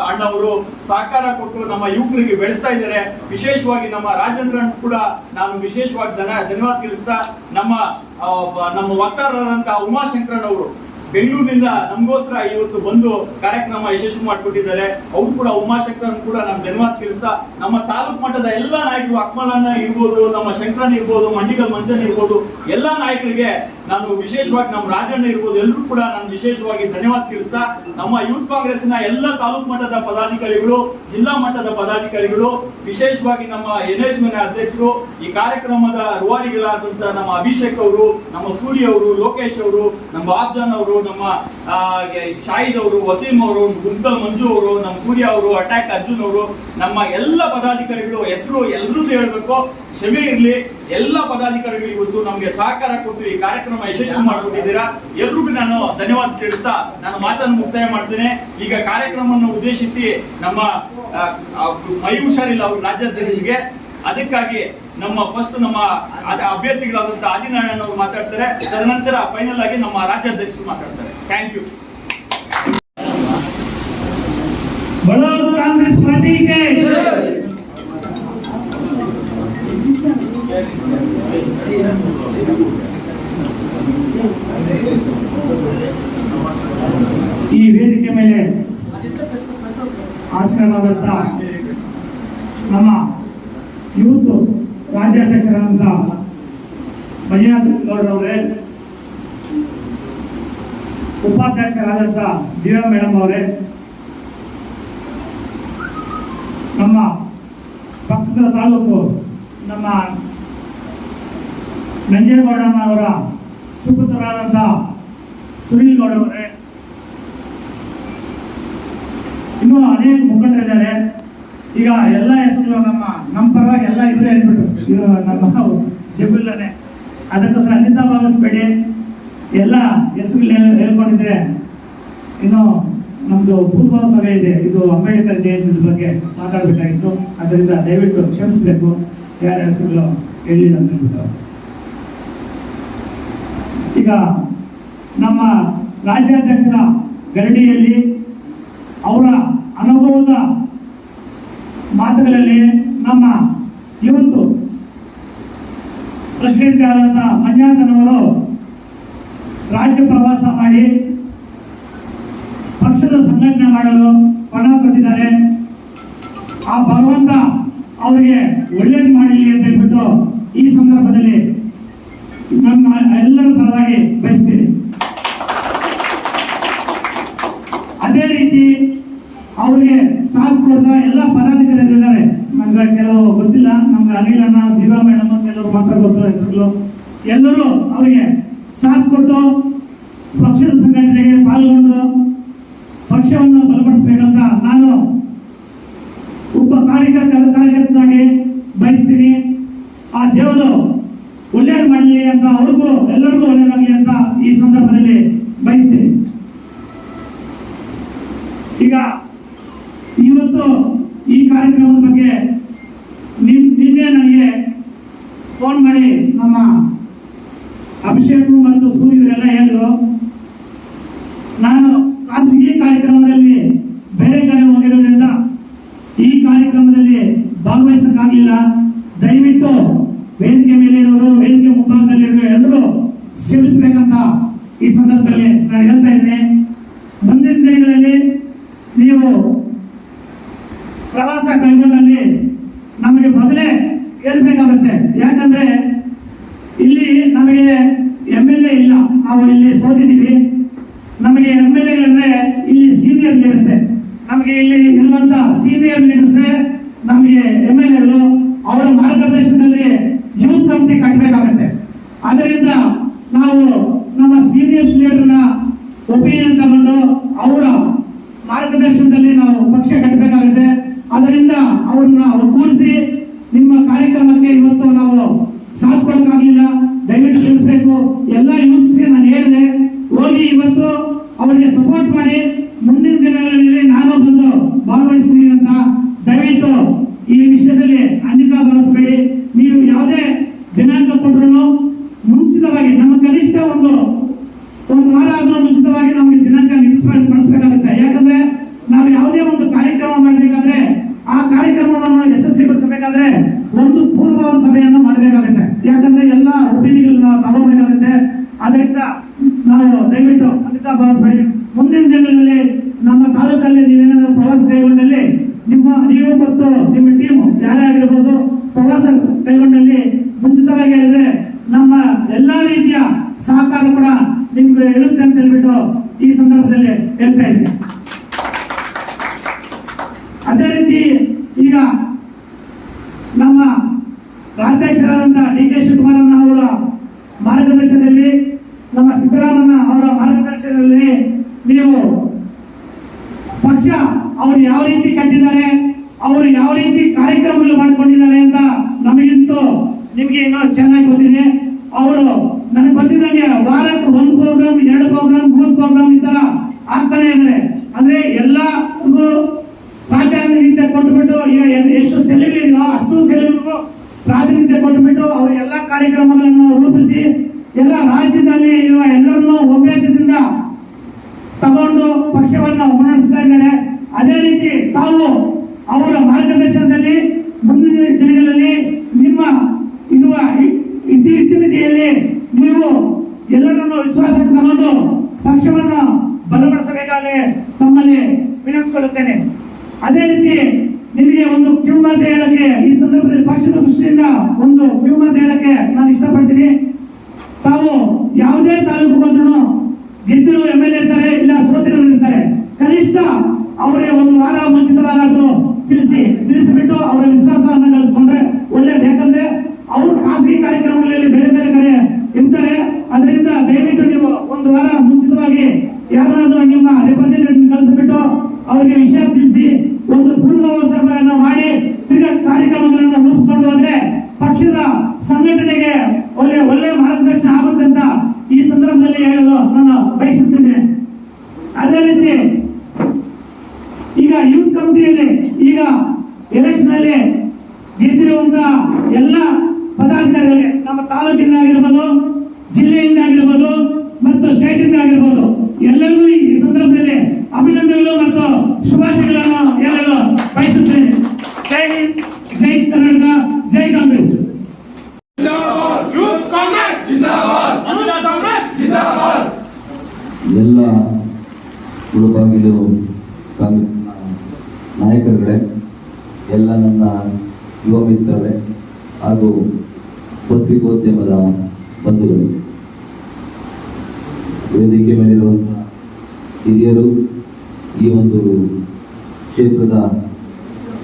ಅಣ್ಣ ಅವರು ಸಹಕಾರ ಕೊಟ್ಟು ನಮ್ಮ ಯುವಕರಿಗೆ ಬೆಳೆಸ್ತಾ ಇದ್ದಾರೆ. ವಿಶೇಷವಾಗಿ ನಮ್ಮ ರಾಜೇಂದ್ರ ಕೂಡ ನಾನು ವಿಶೇಷವಾಗಿ ಧನ್ಯವಾದ ತಿಳಿಸ್ತಾ, ನಮ್ಮ ವಕ್ತಾರರಾದಂತಹ ಉಮಾಶಂಕರನ್ ಅವರು ಬೆಂಗಳೂರಿನಿಂದ ನಮಗೋಸ್ಕರ ಇವತ್ತು ಬಂದು ಕಾರ್ಯಕ್ರಮ ಯಶಸ್ವಿ ಮಾಡಿಕೊಟ್ಟಿದ್ದಾರೆ. ಅವರು ಕೂಡ ಉಮಾಶಂಕರನ್ ಕೂಡ ನಾನು ಧನ್ಯವಾದ ತಿಳಿಸ್ತಾ, ನಮ್ಮ ತಾಲೂಕು ಮಟ್ಟದ ಎಲ್ಲ ನಾಯಕರು, ಅಕ್ಮಲಣ್ಣ ಇರ್ಬೋದು, ನಮ್ಮ ಶಂಕರನ್ ಇರ್ಬೋದು, ಮಂಡಿಗಲ್ ಮಂಜನ್ ಇರ್ಬೋದು, ಎಲ್ಲ ನಾಯಕರಿಗೆ ನಾನು ವಿಶೇಷವಾಗಿ, ನಮ್ಮ ರಾಜಣ್ಣ ಇರ್ಬೋದು, ಎಲ್ಲರೂ ಕೂಡ ನಾನು ವಿಶೇಷವಾಗಿ ಧನ್ಯವಾದ ತಿಳಿಸ್ತಾ, ನಮ್ಮ ಯೂತ್ ಕಾಂಗ್ರೆಸ್ನ ಎಲ್ಲ ತಾಲೂಕು ಮಟ್ಟದ ಪದಾಧಿಕಾರಿಗಳು, ಜಿಲ್ಲಾ ಮಟ್ಟದ ಪದಾಧಿಕಾರಿಗಳು, ವಿಶೇಷವಾಗಿ ನಮ್ಮ NSM ಅಧ್ಯಕ್ಷರು, ಈ ಕಾರ್ಯಕ್ರಮದ ರೂವಾರಿಗಳಾದಂತ ನಮ್ಮ ಅಭಿಷೇಕ್ ಅವರು, ನಮ್ಮ ಸೂರ್ಯ ಅವರು, ಲೋಕೇಶ್ ಅವರು, ನಮ್ಮ ಆಬ್ಜಾನ್ ಅವರು, ನಮ್ಮ ಶಾಹಿದ್ ಅವರು, ವಸೀಂ ಅವರು, ಗುಂಕಲ್ ಮಂಜು ಅವರು, ನಮ್ಮ ಸೂರ್ಯ ಅವರು, ಅಟ್ಯಾಕ್ ಅರ್ಜುನ್ ಅವರು, ನಮ್ಮ ಎಲ್ಲ ಪದಾಧಿಕಾರಿಗಳು ಹೆಸರು ಎಲ್ಲರದ್ದು ಹೇಳಬೇಕು, ಕ್ಷಮೆ ಇರಲಿ. ಎಲ್ಲ ಪದಾಧಿಕಾರಿಗಳು ಇವತ್ತು ನಮಗೆ ಸಹಕಾರ ಕೊಟ್ಟು ಈ ಕಾರ್ಯಕ್ರಮ ಯಶಸ್ವಿ ಮಾಡಿಕೊಟ್ಟಿದ್ದೀರಾ. ಎಲ್ರಿಗೂ ನಾನು ಧನ್ಯವಾದ ತಿಳಿಸ್ತಾ ನಾನು ಮಾತನ್ನು ಮುಕ್ತಾಯ ಮಾಡ್ತೇನೆ. ಈಗ ಕಾರ್ಯಕ್ರಮವನ್ನು ಉದ್ದೇಶಿಸಿ ನಮ್ಮ ಮೈ ಹುಷಾರಿಲ್ಲ ಅವರು ರಾಜ್ಯಾಧ್ಯಕ್ಷರಿಗೆ, ಅದಕ್ಕಾಗಿ ನಮ್ಮ ಫಸ್ಟ್ ನಮ್ಮ ಅಭ್ಯರ್ಥಿಗಳಾದಂತ ಆದಿನಾರಾಯಣ ಅವರು ಮಾತಾಡ್ತಾರೆ. ತದನಂತರ ಫೈನಲ್ ಆಗಿ ನಮ್ಮ ರಾಜ್ಯಾಧ್ಯಕ್ಷರು ಮಾತಾಡ್ತಾರೆ. Thank you. बोलो कांग्रेस पार्टी के ಈ ವೇದಿಕೆ ಮೇಲೆ ಆಸೀನರಾದಂತ ನಮ್ಮ ಯೂತ್ ರಾಜ್ಯಾಧ್ಯಕ್ಷರಾದಂತ ಮಂಜುನಾಥ್ ಗೌಡ್ರವರೇ, ಉಪಾಧ್ಯಕ್ಷರಾದಂತ ದಿವ್ಯಾ ಮೇಡಮ್ ಅವರೇ, ನಮ್ಮ ಪಕ್ಕದ ತಾಲೂಕು ನಮ್ಮ ನಂಜೇಗೌಡನವರ ಸುಪುತ್ರರಾದಂಥ ಸುನೀಲ್ ಗೌಡವರೇ, ಇನ್ನೂ ಅನೇಕ ಮುಖಂಡರಿದ್ದಾರೆ. ಈಗ ಎಲ್ಲ ಹೆಸರುಗಳು ನಮ್ಮ ಪರವಾಗಿ ಎಲ್ಲ ಇವರೇ ಹೇಳ್ಬಿಟ್ಟು ನಮ್ಮ ಜಬುಲ್ಲನೆ, ಅದಕ್ಕೋಸ್ಕರ ಅನ್ಯತಾ ಭಾವಿಸ್ಬೇಡಿ. ಎಲ್ಲ ಹೆಸರುಗಳು ಹೇಳ್ಕೊಂಡಿದ್ರೆ ಇನ್ನು ನಮ್ದು ಪೂರ್ವ ಸಭೆ ಇದೆ, ಇದು ಅಂಬೇಡ್ಕರ್ ಜಯಂತಿ ಬಗ್ಗೆ ಮಾತಾಡಬೇಕಾಗಿತ್ತು. ಅದರಿಂದ ದಯವಿಟ್ಟು ಕ್ಷಮಿಸಬೇಕು, ಯಾರ ಹೆಸರುಗಳು ಹೇಳಿಲ್ಲ ಅಂತ ಹೇಳ್ಬಿಟ್ಟು. ಈಗ ನಮ್ಮ ರಾಜ್ಯಾಧ್ಯಕ್ಷರ ಗರಡಿಯಲ್ಲಿ ಅವರ ಅನುಭವದ ಮಾತುಗಳಲ್ಲಿ ನಮ್ಮ ಇವತ್ತು ಪ್ರೆಸಿಡೆಂಟ್ ಆದಂಥ ಮಂಜುನಾಥನವರು ರಾಜ್ಯ ಪ್ರವಾಸ ಮಾಡಿ ಪಕ್ಷದ ಸಂಘಟನೆ ಮಾಡಲು ಪಣ ತೊಟ್ಟಿದ್ದಾರೆ. ಆ ಭಗವಂತ ಅವರಿಗೆ ಒಳ್ಳೇದು ಮಾಡಲಿ ಅಂತ ಹೇಳ್ಬಿಟ್ಟು ಈ ಸಂದರ್ಭದಲ್ಲಿ ನಮ್ಮ ಎಲ್ಲರ ಪರವಾಗಿ ಬಯಸ್ತೀನಿ. ಅದೇ ರೀತಿ ಅವರಿಗೆ ಸಾಥ್ ಕೊಡ್ತಾ ಎಲ್ಲ ಪದಾಧಿಕಾರಿಗಳಿದ್ದಾರೆ. ನಮ್ಗೆ ಕೆಲವು ಗೊತ್ತಿಲ್ಲ, ನಮ್ಗೆ ಅನಿಲ್ ಅಣ್ಣ, ದಿವ್ಯಾ ಮೇಡಮ್ ಕೆಲವರು ಮಾತ್ರ ಗೊತ್ತು ಹೆಸರುಗಳು. ಎಲ್ಲರೂ ಅವರಿಗೆ ಸಾಥ್ ಕೊಟ್ಟು ಪಕ್ಷದ ಸಂಘಟನೆಗೆ ಪಾಲ್ಗೊಂಡು ಪಕ್ಷವನ್ನು ಬಲಪಡಿಸಬೇಕಂತ ನಾನು ಒಬ್ಬ ಕಾರ್ಯಕರ್ತನಾಗಿ ಬಯಸ್ತೀನಿ. ಆ ದೇವರು ಒಳ್ಳೆಯದು ಮಾಡಲಿ ಅಂತ, ಅವ್ರಿಗೂ ಎಲ್ಲರಿಗೂ ಒಳ್ಳೆಯದಾಗಲಿ ಅಂತ ಈ ಸಂದರ್ಭದಲ್ಲಿ ಬಯಸ್ತೀನಿ. ಇವತ್ತು ಈ ಕಾರ್ಯಕ್ರಮದ ಬಗ್ಗೆ ನಿನ್ನೆ ನನಗೆ ಫೋನ್ ಮಾಡಿ ನಮ್ಮ ಅಭಿಷೇಕ್ ಮತ್ತು ಸೂರ್ಯರೆಲ್ಲ ಹೇಳಿದ್ರು. ನಾನು ಖಾಸಗಿ ಕಾರ್ಯಕ್ರಮದಲ್ಲಿ ಬೇರೆ ಕಡೆ ಹೋಗಿರೋದ್ರಿಂದ ಈ ಕಾರ್ಯಕ್ರಮದಲ್ಲಿ ಭಾಗವಹಿಸಕ್ಕಾಗಲಿಲ್ಲ. ದಯವಿಟ್ಟು ವೇದಿಕೆ ಮೇಲೆ ಇರೋರು, ವೇದಿಕೆ ಮುಂಭಾಗದಲ್ಲಿರುವ ಎಲ್ಲರೂ ಕ್ಷಮಿಸಬೇಕಂತ ಈ ಸಂದರ್ಭದಲ್ಲಿ ನಾನು ಹೇಳ್ತಾ ಇದ್ದೀನಿ. ಮುಂದಿನ ದಿನಗಳಲ್ಲಿ ನೀವು ಪ್ರವಾಸ ಕೈಗೊಂಡಲ್ಲಿ ನಮಗೆ ಮೊದಲೇ ಹೇಳ್ಬೇಕಾಗುತ್ತೆ. ಯಾಕಂದ್ರೆ ಇಲ್ಲಿ ನಮಗೆ MLA ಇಲ್ಲ, ನಾವು ಇಲ್ಲಿ ಸೋತಿದ್ದೀವಿ. ನಮಗೆ MLA ಅಂದ್ರೆ ಇಲ್ಲಿ ಸೀನಿಯರ್ ಲೀಡರ್ಸ್, ನಮಗೆ ಇಲ್ಲಿ ಇರುವಂತ ಸೀನಿಯರ್ ಲೀಡರ್ಸ್ ನಮಗೆ MLA ಅವರ ಮಾರ್ಗದರ್ಶನದಲ್ಲಿ ಯೂತ್ ಕಮಿಟಿ ಕಟ್ಟಬೇಕಾಗುತ್ತೆ. ಅದರಿಂದ ನಾವು ನಮ್ಮ ಸೀನಿಯರ್ಸ್ ಲೀಡರ್ನ ಒಪಿನಿಯನ್ ತಗೊಂಡು ಅವರ ಮಾರ್ಗದರ್ಶನದಲ್ಲಿ ನಾವು ಪಕ್ಷ ಕಟ್ಟಬೇಕಾಗುತ್ತೆ. ಅದರಿಂದ ಅವ್ರನ್ನ ಒಗ್ಗೂಡಿಸಿ ನಿಮ್ಮ ಕಾರ್ಯಕ್ರಮಕ್ಕೆ ಇವತ್ತು ನಾವು ಸಾಥ್ ಕೊಡಕ್ಕಾಗಲಿಲ್ಲ, ದಯವಿಟ್ಟು ಕ್ಷಮಿಸಬೇಕು. ಎಲ್ಲ ಯೂತ್ಸ್ಗೆ ನಾನು ಹೇಳಿದೆ, ಹೋಗಿ ಇವತ್ತು ಅವರಿಗೆ ಸಪೋರ್ಟ್ ಮಾಡಿ ಮುಂದಿನ ದಿನಗಳಲ್ಲಿ ನಾನು ಬಂದು ಭಾಗವಹಿಸ್ತೀನಿ ಅಂತ. ದಯವಿಟ್ಟು ಈ ವಿಷಯದಲ್ಲಿ ಅನ್ಯತಾ ಭಾವಿಸಬೇಡಿ. ನೀವು ಯಾವುದೇ ದಿನಾಂಕ ಕೊಟ್ಟರು ಮುಂಚಿತವಾಗಿ ನಮ್ಮ ಕನಿಷ್ಠ ಒಂದು ವಾರ ಆದ್ರೂ ಮುಂಚಿತವಾಗಿ ನಮಗೆ ದಿನಾಂಕ ನಿಗದಿಪಡಿಸಬೇಕಾಗುತ್ತೆ. ಯಾಕಂದ್ರೆ ನಾವು ಯಾವುದೇ ಒಂದು ಕಾರ್ಯಕ್ರಮ ಮಾಡಬೇಕಾದ್ರೆ ಆ ಕಾರ್ಯಕ್ರಮವನ್ನು ಯಶಸ್ವಿಗೊಳಿಸಬೇಕಾದ್ರೆ ಒಂದು ಪೂರ್ವ ಸಭೆಯನ್ನು ಮಾಡಬೇಕಾಗುತ್ತೆ. ಯಾಕಂದ್ರೆ ಎಲ್ಲ ಒಪಿನಿಯನ್ಗಳನ್ನ ತಗೋಬೇಕಾಗುತ್ತೆ. ಅದರಿಂದ ನಾವು ದಯವಿಟ್ಟು ಅನ್ಯತಾ ಭಾವಿಸಬೇಡಿ. ಮುಂದಿನ ದಿನಗಳಲ್ಲಿ ನಮ್ಮ ತಾಲೂಕಲ್ಲಿ ನೀವೇನಾದರೂ ಪ್ರವಾಸ ಕೈಗೊಂಡಲ್ಲಿ ನೀವು ಮತ್ತು ನಿಮ್ಮ ಟೀಮ್ ಯಾರೇ ಆಗಿರ್ಬೋದು ಪ್ರವಾಸ ಕೈಗೊಂಡಲ್ಲಿ ಮುಂಚಿತವಾಗಿ ಹೇಳಿದ್ರೆ ನಮ್ಮ ಎಲ್ಲಾ ರೀತಿಯ ಸಹಕಾರ ಕೂಡ ನಿಮ್ಗೆ ಇರುತ್ತೆ ಅಂತ ಹೇಳ್ಬಿಟ್ಟು ಈ ಸಂದರ್ಭದಲ್ಲಿ ಹೇಳ್ತಾ ಇದ್ದೀನಿ. ಅದೇ ರೀತಿ ಈಗ ನಮ್ಮ ರಾಜ್ಯಾಧ್ಯಕ್ಷರಾದಂತಹ DK ಶಿವಕುಮಾರಣ್ಣ ಅವರ ಮಾರ್ಗದರ್ಶನದಲ್ಲಿ, ನಮ್ಮ ಸಿದ್ದರಾಮಣ್ಣ ಅವರ ಮಾರ್ಗದರ್ಶನದಲ್ಲಿ ನೀವು ಪಕ್ಷ ಅವರು ಯಾವ ರೀತಿ ಕಟ್ಟಿದ್ದಾರೆ, ಅವರು ಯಾವ ರೀತಿ ಕಾರ್ಯಕ್ರಮಗಳು ಮಾಡಿಕೊಂಡಿದ್ದಾರೆ ಅಂತ ನಮಗಿಂತೂ ನಿಮ್ಗೆ ಇನ್ನೂ ಚೆನ್ನಾಗಿ ಗೊತ್ತಿದೆ. ಅವರು ನನಗೆ ಗೊತ್ತಿದ್ದಂಗೆ ವಾರಕ್ಕೆ 1 ಪ್ರೋಗ್ರಾಮ್, 2 ಪ್ರೋಗ್ರಾಮ್, 3 ಪ್ರೋಗ್ರಾಮ್ ಈ ತರ ಆಗ್ತಾನೆ ಇದ್ದಾರೆ. ಅಂದ್ರೆ ಎಲ್ಲರಿಗೂ ಪ್ರಾಧಾನ್ಯತೆ ಕೊಟ್ಟುಬಿಟ್ಟು ಈಗ ಎಷ್ಟು ಸೆಲೆಗಳಿದೆಯೋ ಅಷ್ಟು ಸೆಲೆಗಳಿಗೂ ಪ್ರಾಧಾನ್ಯತೆ ಕೊಟ್ಟುಬಿಟ್ಟು ಅವರು ಎಲ್ಲ ಕಾರ್ಯಕ್ರಮಗಳನ್ನು ರೂಪಿಸಿ ಎಲ್ಲ ರಾಜ್ಯದಲ್ಲಿ ಇರುವ ಎಲ್ಲರನ್ನೂ ಒಮ್ಮೆದಿಂದ ತಗೊಂಡು ಪಕ್ಷವನ್ನು ಮುನ್ನಡೆಸ್ತಾ ಇದ್ದಾರೆ. ಅದೇ ರೀತಿ ತಾವು ಅವರ ಮಾರ್ಗದರ್ಶನದಲ್ಲಿ ಮುಂದಿನ ದಿನಗಳಲ್ಲಿ ನಿಮ್ಮ ಇರುವ ಇತಿಮಿತಿಯಲ್ಲಿ ನೀವು ಎಲ್ಲರನ್ನು ವಿಶ್ವಾಸಕ್ಕೆ ತಗೊಂಡು ಪಕ್ಷವನ್ನು ಬಲಪಡಿಸಬೇಕಾಗಿ ತಮ್ಮಲ್ಲಿ ವಿನಂತಿಸಿಕೊಳ್ಳುತ್ತೇನೆ. ಅದೇ ರೀತಿ ನಿಮಗೆ ಒಂದು ಕಿವಿಮಾತು ಹೇಳಕ್ಕೆ ಈ ಸಂದರ್ಭದಲ್ಲಿ ಪಕ್ಷದ ದೃಷ್ಟಿಯಿಂದ ಒಂದು ಕಿವಿಮಾತು ಹೇಳಕ್ಕೆ ನಾನು ಇಷ್ಟಪಡ್ತೀನಿ. ತಾವು ಯಾವುದೇ ತಾಲೂಕು ಬಂದ್ರು ಗೆದ್ದಿರೋ MLA ಇರ್ತಾರೆ, ಇಲ್ಲ ಸೋತಿರೋರು ಇರ್ತಾರೆ. ಕನಿಷ್ಠ ಅವರಿಗೆ ಒಂದು ವಾರ ಮುಂಚಿತವಾಗಾದ್ರೂ ತಿಳಿಸಿಬಿಟ್ಟು ಅವರ ವಿಶ್ವಾಸವನ್ನು ಗಳಿಸ್ಕೊಂಡ್ರೆ ಒಳ್ಳೇದು. ಯಾಕಂದ್ರೆ ಅವರು ಖಾಸಗಿ ಕಾರ್ಯಕ್ರಮಗಳಲ್ಲಿ ಬೇರೆ ಬೇರೆ ಕಡೆ ಇರ್ತಾರೆ. ಅದರಿಂದ ದಯವಿಟ್ಟು ನೀವು ಒಂದು ವಾರ ಮುಂಚಿತವಾಗಿ ಯಾರಾದ್ರೂ ನಿಮ್ಮ ರಿಪ್ರೆಸೆಂಟೇಟಿವ್ ಕಳಿಸಿಬಿಟ್ಟು ಅವರಿಗೆ ವಿಷಯ ತಿಳಿಸಿ ಒಂದು ಪೂರ್ವ ಸಭೆಯನ್ನು ಮಾಡಿ ತಿರ್ಗಾ ಕಾರ್ಯಕ್ರಮಗಳನ್ನು ರೂಪಿಸಿಕೊಂಡು ಹೋದ್ರೆ ಪಕ್ಷದ ಸಂಘಟನೆಗೆ ಒಳ್ಳೆ ಮಾರ್ಗದರ್ಶನ ಆಗುತ್ತೆ ಅಂತ ಈ ಸಂದರ್ಭದಲ್ಲಿ ಹೇಳಲು ನಾನು ಬಯಸುತ್ತೇನೆ. ಅದೇ ರೀತಿ ಈಗ ಯೂತ್ ಕಮಿಟಿಯಲ್ಲಿ ಈಗ ಎಲೆಕ್ಷನ್ ಅಲ್ಲಿ ಗೆದ್ದಿರುವಂತಹ ಎಲ್ಲ ಪದಾಧಿಕಾರಿಗಳಿಗೆ ನಮ್ಮ ತಾಲೂಕಿನ ಆಗಿರ್ಬೋದು, ಜಿಲ್ಲೆಯಿಂದ ಆಗಿರ್ಬೋದು ಮತ್ತು ಸ್ಟೇಟ್ ಇಂದ ಆಗಿರ್ಬೋದು ಎಲ್ಲರಿಗೂ ಈ ಸಂದರ್ಭದಲ್ಲಿ ಅಭಿನಂದನೆಗಳು ಮತ್ತು ಶುಭಾಶಯಗಳನ್ನು ಹೇಳಲು ಬಯಸುತ್ತೇನೆ. ಜೈ ಹಿಂದ್, ಜೈ ಕರ್ನಾಟಕ, ಜೈ ಕಾಂಗ್ರೆಸ್. ಎಲ್ಲ ಮುಳುಬಾಗಿಲು ಕಾಂಗ್ರೆಸ್ನ ನಾಯಕರುಗಳೇ, ಎಲ್ಲ ನನ್ನ ಯುವ ಮಿತ್ರರೇ ಹಾಗೂ ಪತ್ರಿಕೋದ್ಯಮದ ಬಂಧುಗಳು, ವೇದಿಕೆ ಮೇಲಿರುವಂಥ ಹಿರಿಯರು, ಈ ಒಂದು ಕ್ಷೇತ್ರದ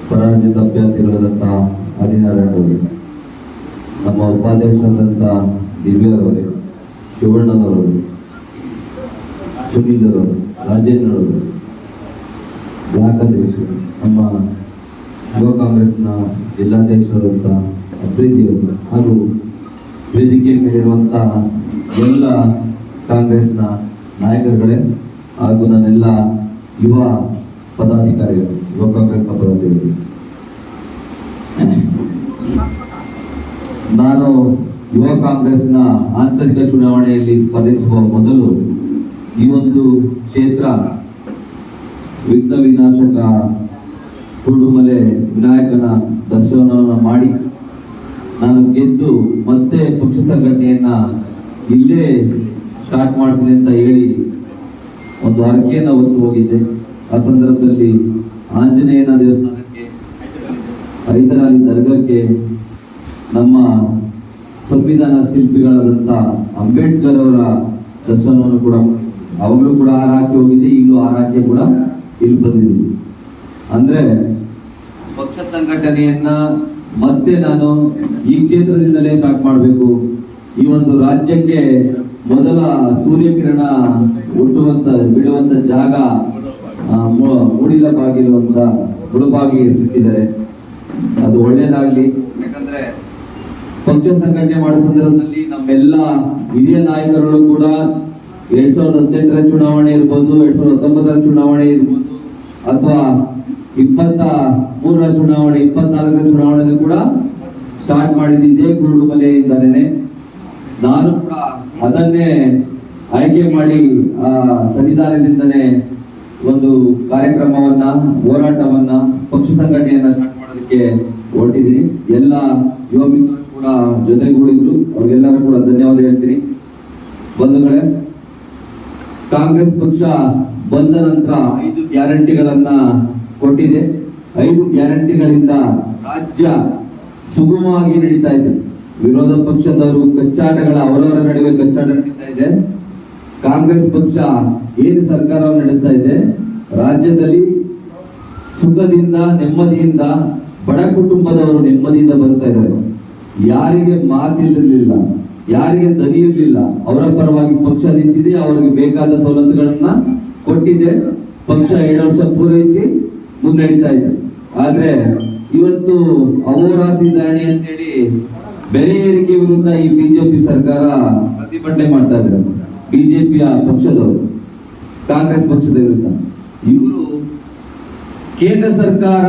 ಪರಾಜಿತ ಅಭ್ಯರ್ಥಿಗಳಾದಂಥ ಹರಿನಾರಾಯಣರವರೇ, ನಮ್ಮ ಉಪಾಧ್ಯಕ್ಷರಾದಂಥ ದಿವ್ಯಾರವರೇ, ಶಿವಣ್ಣನವರು, ಸುನೀಲರವರು, ರಾಜೇಂದ್ರರವರು, ಬ್ಲಾಕ್ ಅಧ್ಯಕ್ಷರು, ನಮ್ಮ ಯುವ ಕಾಂಗ್ರೆಸ್ನ ಜಿಲ್ಲಾಧ್ಯಕ್ಷರಾದಂಥ ಅಪ್ರೀತಿಯವರು ಹಾಗೂ ವೇದಿಕೆ ಮೇಲಿರುವಂಥ ಎಲ್ಲ ಕಾಂಗ್ರೆಸ್ನ ನಾಯಕರುಗಳೇ ಹಾಗೂ ನನ್ನೆಲ್ಲ ಯುವ ಪದಾಧಿಕಾರಿಗಳು, ಯುವ ಕಾಂಗ್ರೆಸ್ನ ಪದಾಧಿಕಾರಿಗಳು. ನಾನು ಯುವ ಕಾಂಗ್ರೆಸ್ನ ಆಂತರಿಕ ಚುನಾವಣೆಯಲ್ಲಿ ಸ್ಪರ್ಧಿಸುವ ಮೊದಲು ಈ ಒಂದು ಕ್ಷೇತ್ರ ವಿಘ್ನ ವಿನಾಶಕ ಕುರುಡುಮಲೆ ವಿನಾಯಕನ ದರ್ಶನವನ್ನು ಮಾಡಿ ನಾನು ಗೆದ್ದು ಮತ್ತೆ ಪಕ್ಷ ಸಂಘಟನೆಯನ್ನ ಇಲ್ಲೇ ಸ್ಟಾರ್ಟ್ ಮಾಡ್ತೀನಿ ಅಂತ ಹೇಳಿ ಒಂದು ಹರಕೆಯನ್ನು ಹೊತ್ತು ಹೋಗಿದ್ದೆ. ಆ ಸಂದರ್ಭದಲ್ಲಿ ಆಂಜನೇಯನ ದೇವಸ್ಥಾನಕ್ಕೆ, ಹೈದರಾಲಿ ದರ್ಗಾಕ್ಕೆ, ನಮ್ಮ ಸಂವಿಧಾನ ಶಿಲ್ಪಿಗಳಾದಂಥ ಅಂಬೇಡ್ಕರ್ ಅವರ ದರ್ಶನವನ್ನು ಕೂಡ ಅವಾಗಲೂ ಕೂಡ ಹಾಕಿ ಹೋಗಿದೆ. ಈಗಲೂ ಹಾಕಿ ಕೂಡ ಇಲ್ಲಿ ಬಂದಿದ್ದೀವಿ. ಅಂದ್ರೆ ಪಕ್ಷ ಸಂಘಟನೆಯನ್ನ ಮತ್ತೆ ನಾನು ಈ ಕ್ಷೇತ್ರದಿಂದಲೇ ಸ್ಟಾರ್ಟ್ ಮಾಡಬೇಕು. ಈ ಒಂದು ರಾಜ್ಯಕ್ಕೆ ಮೊದಲ ಸೂರ್ಯಕಿರಣ ಹುಟ್ಟುವಂತ ಬಿಡುವಂತ ಜಾಗ ಮೂಡಿಲ ಬಾಗಿಲು ಅಂತ ಮುಳುಬಾಗಿಗೆ ಸಿಕ್ಕಿದ್ದಾರೆ. ಅದು ಒಳ್ಳೇದಾಗ್ಲಿ. ಯಾಕಂದ್ರೆ ಪಕ್ಷ ಸಂಘಟನೆ ಮಾಡೋ ಸಂದರ್ಭದಲ್ಲಿ ನಮ್ಮೆಲ್ಲ ಹಿರಿಯ ನಾಯಕರುಗಳು ಕೂಡ 2018ರ ಚುನಾವಣೆ ಇರ್ಬೋದು, 2019ರ ಚುನಾವಣೆ ಇರ್ಬೋದು, ಅಥವಾ 23ರ ಚುನಾವಣೆ, 24ರ ಚುನಾವಣೆ ಕೂಡ ಸ್ಟಾರ್ಟ್ ಮಾಡಿದ್ದೆ ಕುರುಡುಮಲೆಯಿಂದಲೇ. ನಾನು ಕೂಡ ಅದನ್ನೇ ಆಯ್ಕೆ ಮಾಡಿ ಆ ಸನ್ನಿಧಾನದಿಂದನೇ ಒಂದು ಕಾರ್ಯಕ್ರಮವನ್ನ, ಹೋರಾಟವನ್ನ, ಪಕ್ಷ ಸಂಘಟನೆಯನ್ನ ಸ್ಟಾರ್ಟ್ ಮಾಡೋದಕ್ಕೆ ಹೊರಟಿದ್ದೀನಿ. ಎಲ್ಲ ಯುವ ಮಿತ್ರರು ಕೂಡ ಜೊತೆಗೂಡಿದ್ರು, ಅವ್ರಿಗೆಲ್ಲರೂ ಕೂಡ ಧನ್ಯವಾದ ಹೇಳ್ತೀನಿ. ಬಂಧುಗಳೇ, ಕಾಂಗ್ರೆಸ್ ಪಕ್ಷ ಬಂದ ನಂತರ 5 ಗ್ಯಾರಂಟಿಗಳನ್ನ ಕೊಟ್ಟಿದೆ. 5 ಗ್ಯಾರಂಟಿಗಳಿಂದ ರಾಜ್ಯ ಸುಗಮವಾಗಿ ನಡೀತಾ ಇದೆ. ವಿರೋಧ ಪಕ್ಷದವರು ಕಚ್ಚಾಟಗಳ ಅವರವರ ನಡುವೆ ಕಚ್ಚಾಟ ನಡೀತಾ ಇದೆ. ಕಾಂಗ್ರೆಸ್ ಪಕ್ಷ ಏನು ಸರ್ಕಾರವನ್ನು ನಡೆಸ್ತಾ ಇದೆ, ರಾಜ್ಯದಲ್ಲಿ ಸುಖದಿಂದ, ನೆಮ್ಮದಿಯಿಂದ, ಬಡ ಕುಟುಂಬದವರು ನೆಮ್ಮದಿಯಿಂದ ಬರ್ತಾ ಇದ್ದಾರೆ. ಯಾರಿಗೆ ಮಾತಿರಲಿಲ್ಲ, ಯಾರಿಗೆ ದನಿ ಇರಲಿಲ್ಲ, ಅವರ ಪರವಾಗಿ ಪಕ್ಷ ನಿಂತಿದೆ. ಅವರಿಗೆ ಬೇಕಾದ ಸವಲತ್ತುಗಳನ್ನ ಕೊಟ್ಟಿದೆ. ಪಕ್ಷ 2 ವರ್ಷ ಪೂರೈಸಿ ಮುನ್ನಡೀತಾ ಇದೆ. ಆದ್ರೆ ಇವತ್ತು ಅಹೋರಾತ್ರಿ ಧರಣಿ ಅಂತೇಳಿ ಬೆಲೆ ಏರಿಕೆ ವಿರುದ್ಧ ಈ ಬಿಜೆಪಿ ಸರ್ಕಾರ ಪ್ರತಿಭಟನೆ ಮಾಡ್ತಾ ಇದ್ದಾರೆ. ಬಿಜೆಪಿಯ ಪಕ್ಷದವರು ಕಾಂಗ್ರೆಸ್ ಪಕ್ಷದ ವಿರುದ್ಧ. ಇವರು ಕೇಂದ್ರ ಸರ್ಕಾರ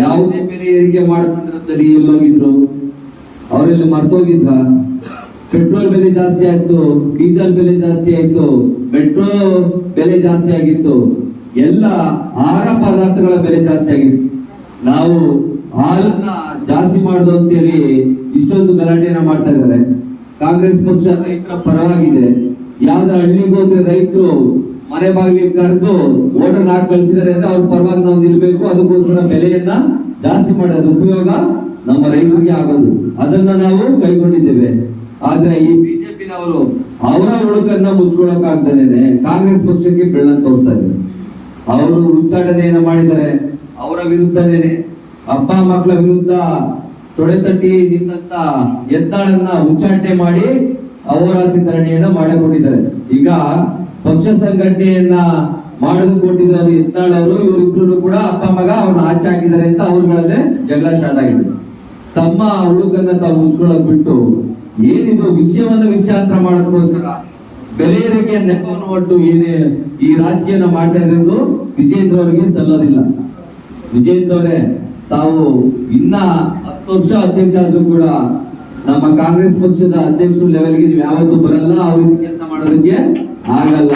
ಯಾವುದೇ ಬೆಲೆ ಏರಿಕೆ ಮಾಡೋ ಸಂದರ್ಭದಲ್ಲಿ ಎಲ್ಲೋಗಿದ್ರು, ಅವರೆಲ್ಲ ಮರ್ತೋಗಿದ್ರ? ಪೆಟ್ರೋಲ್ ಬೆಲೆ ಜಾಸ್ತಿ ಆಯ್ತು, ಡೀಸೆಲ್ ಬೆಲೆ ಜಾಸ್ತಿ ಆಯ್ತು, ಮೆಟ್ರೋ ಬೆಲೆ ಜಾಸ್ತಿ ಆಗಿತ್ತು, ಎಲ್ಲ ಆಹಾರ ಪದಾರ್ಥಗಳ ಬೆಲೆ ಜಾಸ್ತಿ ಆಗಿತ್ತು. ನಾವು ಹಾಲನ್ನ ಜಾಸ್ತಿ ಮಾಡುದು ಅಂತೇಳಿ ಇಷ್ಟೊಂದು ಗಲಾಟೆಯನ್ನ ಮಾಡ್ತಾ ಇದ್ದಾರೆ. ಕಾಂಗ್ರೆಸ್ ಪಕ್ಷ ರೈತರ ಪರವಾಗಿದೆ. ಯಾವ್ದ ಹಳ್ಳಿಗೆ ಹೋದ್ರೆ ರೈತರು ಮನೆ ಬಾಗಿಲಿಗೆ ಕರೆದು ಓಟನ್ನ ಹಾಕಿ ಕಳಿಸಿದ್ದಾರೆ ಅಂತ ಅವ್ರ ಪರವಾಗಿ ನಾವು ನಿಲ್ಬೇಕು. ಅದಕ್ಕೋಸ್ಕರ ಬೆಲೆಯನ್ನ ಜಾಸ್ತಿ ಮಾಡೋದು ಉಪಯೋಗ ನಮ್ಮ ರೈತರಿಗೆ ಆಗೋದು, ಅದನ್ನ ನಾವು ಕೈಗೊಂಡಿದ್ದೇವೆ. ಆದ್ರೆ ಈ ಬಿಜೆಪಿನವರು ಅವರ ಹುಡುಕನ್ನ ಮುಚ್ಕೊಳಕ್ಕಾಗ್ದೇನೆ ಕಾಂಗ್ರೆಸ್ ಪಕ್ಷಕ್ಕೆ ಬೆಳ್ಳನ್ನು ತೋರಿಸ್ತಾ ಇದ್ದಾರೆ. ಅವರು ಉಚ್ಚಾಟನೆಯನ್ನ ಮಾಡಿದ್ದಾರೆ. ಅವರ ವಿರುದ್ಧನೇ ಅಪ್ಪ ಮಕ್ಕಳ ವಿರುದ್ಧ ತೊಡೆತಟ್ಟಿ ನಿಂತ ಎತ್ತಾಳನ್ನ ಉಚ್ಚಾಟನೆ ಮಾಡಿ ಅಹೋರಾತ್ರಿ ಧರಣಿಯನ್ನ ಮಾಡಿಕೊಂಡಿದ್ದಾರೆ. ಈಗ ಪಕ್ಷ ಸಂಘಟನೆಯನ್ನ ಮಾಡೋದು ಕೊಟ್ಟಿದ್ದಾರೆ ಎತ್ತಾಳ್ ಅವರು. ಇವರಿಬ್ರು ಕೂಡ ಅಪ್ಪ ಮಗ ಅವ್ರನ್ನ ಆಚೆ ಹಾಕಿದ್ದಾರೆ ಅಂತ ಅವ್ರಗಳಲ್ಲೇ ಜಗಳ ಸ್ಟಾರ್ಟ್ ಆಗಿದೆ. ತಮ್ಮ ಹುಡುಕನ್ನ ತಾವು ಮುಚ್ಕೊಳ್ಳೋದ್ ಬಿಟ್ಟು ಏನಿದು ವಿಷಯವನ್ನ ವಿಷಯಾಂತರ ಮಾಡೋದಕ್ಕೋಸ್ಕರ ಬೆಲೆ ಏರಿಕೆಯ ನೆಪವನ್ನು ಒಟ್ಟು ಏನೇ ಈ ರಾಜಕೀಯನ ಮಾಡ್ತಾ ಇರೋದು ವಿಜೇಂದ್ರ ಅವರಿಗೆ ಸಲ್ಲೋದಿಲ್ಲ. ವಿಜೇಂದ್ರ ಅವರೇ, ತಾವು ಇನ್ನ 10 ವರ್ಷ ಅಧ್ಯಕ್ಷ ಆದ್ರೂ ಕೂಡ ನಮ್ಮ ಕಾಂಗ್ರೆಸ್ ಪಕ್ಷದ ಅಧ್ಯಕ್ಷರ ಲೆವೆಲ್ಗೆ ನೀವು ಯಾವತ್ತೂ ಬರಲ್ಲ. ಅವ್ರ ಕೆಲಸ ಮಾಡೋದಕ್ಕೆ ಆಗಲ್ಲ.